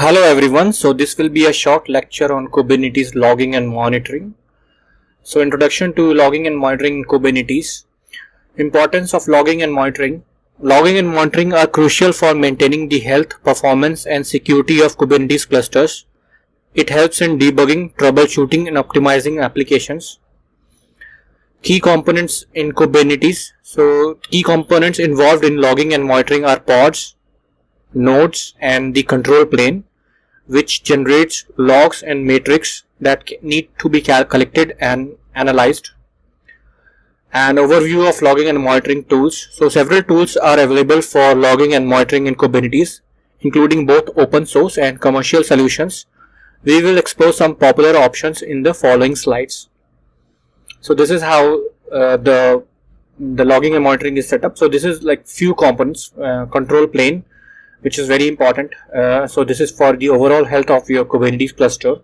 Hello everyone, so this will be a short lecture on Kubernetes logging and monitoring. So introduction to logging and monitoring in Kubernetes. Importance of logging and monitoring. Logging and monitoring are crucial for maintaining the health, performance and security of Kubernetes clusters. It helps in debugging, troubleshooting and optimizing applications. Key components in Kubernetes. So key components involved in logging and monitoring are pods, nodes and the control plane, which generates logs and metrics that need to be collected and analyzed. An overview of logging and monitoring tools. So several tools are available for logging and monitoring in Kubernetes, including both open source and commercial solutions. We will explore some popular options in the following slides. So this is how the logging and monitoring is set up. So this is like few components, control plane, which is very important. So this is for the overall health of your Kubernetes cluster.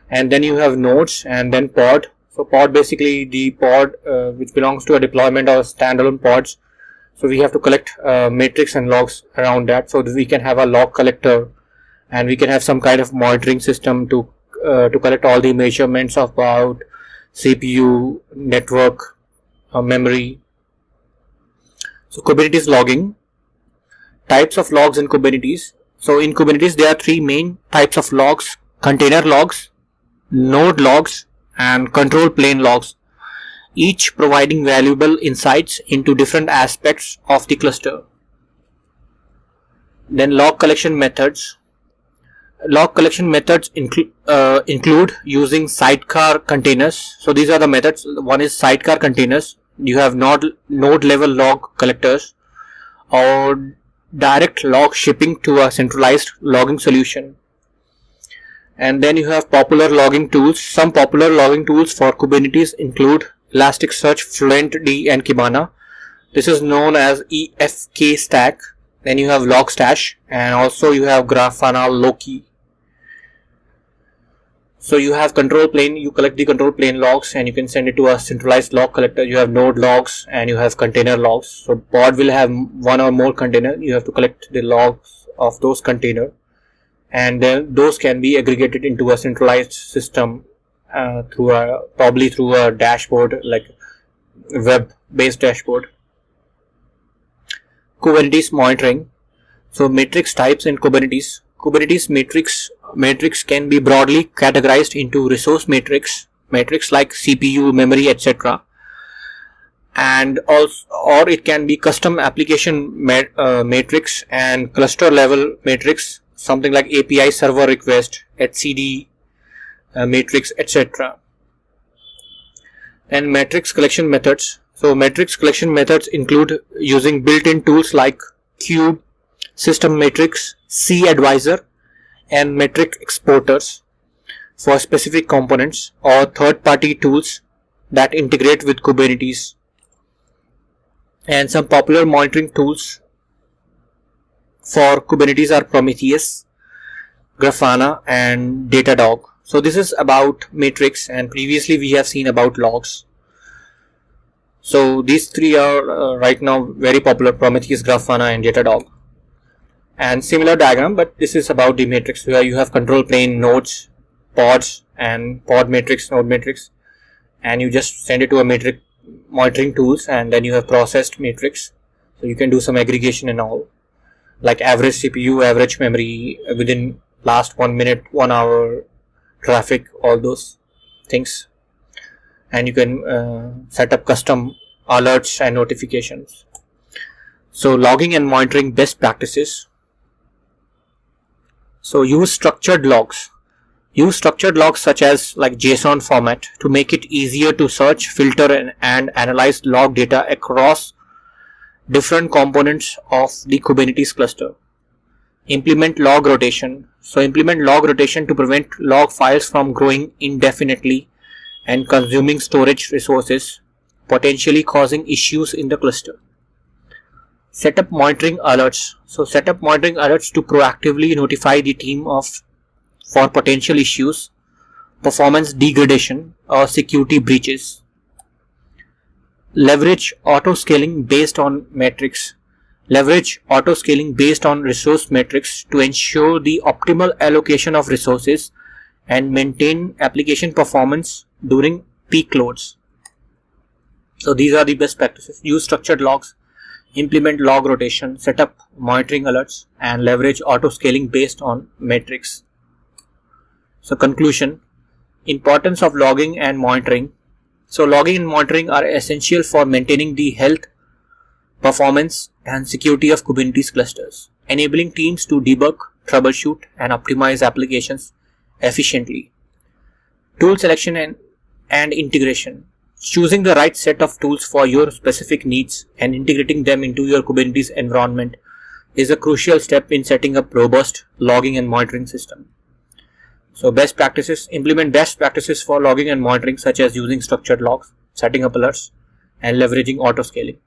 And then you have nodes and then pod. So pod, basically the pod which belongs to a deployment or standalone pods. So we have to collect metrics and logs around that, so that we can have a log collector and we can have some kind of monitoring system to collect all the measurements about CPU, network, memory. So Kubernetes logging. Types of logs in Kubernetes. So in Kubernetes there are three main types of logs: container logs, node logs and control plane logs, each providing valuable insights into different aspects of the cluster. Then log collection methods. Log collection methods include using sidecar containers. So these are the methods. One is sidecar containers. You have node level log collectors, or direct log shipping to a centralized logging solution. And then you have popular logging tools. Some popular logging tools for Kubernetes include Elasticsearch, FluentD and Kibana. This is known as EFK stack. Then you have Logstash, and also you have Grafana, Loki. So you have control plane, you collect the control plane logs and you can send it to a centralized log collector. You have node logs and you have container logs. So pod will have one or more container. You have to collect the logs of those container, and then those can be aggregated into a centralized system probably through a dashboard, like web based dashboard. Kubernetes monitoring. So matrix types in Kubernetes. Kubernetes matrix can be broadly categorized into resource matrix like CPU, memory, etc., and also, or it can be custom application matrix and cluster level matrix, something like API server request, etcd matrix, etc. And matrix collection methods. So matrix collection methods include using built-in tools like Cube, System Matrix, C-Advisor and metric exporters for specific components, or third-party tools that integrate with Kubernetes. And some popular monitoring tools for Kubernetes are Prometheus, Grafana and Datadog. So this is about matrix, and previously we have seen about logs. So these three are right now very popular: Prometheus, Grafana and Datadog. And similar diagram, but this is about the matrix, where you have control plane, nodes, pods and pod matrix, node matrix, and you just send it to a matrix monitoring tools, and then you have processed matrix. So you can do some aggregation and all, like average CPU, average memory within last 1 minute, 1 hour, traffic, all those things. And you can set up custom alerts and notifications. So logging and monitoring best practices. So use structured logs. Use structured logs such as like JSON format to make it easier to search, filter and analyze log data across different components of the Kubernetes cluster. Implement log rotation. So implement log rotation to prevent log files from growing indefinitely and consuming storage resources, potentially causing issues in the cluster. Set up monitoring alerts. So set up monitoring alerts to proactively notify the team for potential issues, performance degradation or security breaches. Leverage auto scaling based on metrics. Leverage auto scaling based on resource metrics to ensure the optimal allocation of resources and maintain application performance during peak loads. So these are the best practices. Use structured logs, implement log rotation, set up monitoring alerts, and leverage auto scaling based on metrics. So conclusion, importance of logging and monitoring. So logging and monitoring are essential for maintaining the health, performance, and security of Kubernetes clusters, enabling teams to debug, troubleshoot, and optimize applications efficiently. Tool selection and integration. Choosing the right set of tools for your specific needs and integrating them into your Kubernetes environment is a crucial step in setting up robust logging and monitoring system. So best practices, implement best practices for logging and monitoring, such as using structured logs, setting up alerts, and leveraging auto scaling.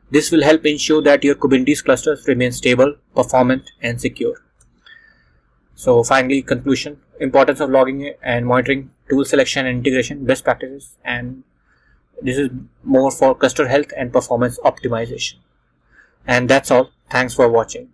This will help ensure that your Kubernetes clusters remain stable, performant, and secure. So finally, conclusion, importance of logging and monitoring, tool selection and integration, best practices, and this is more for cluster health and performance optimization. And that's all. Thanks for watching.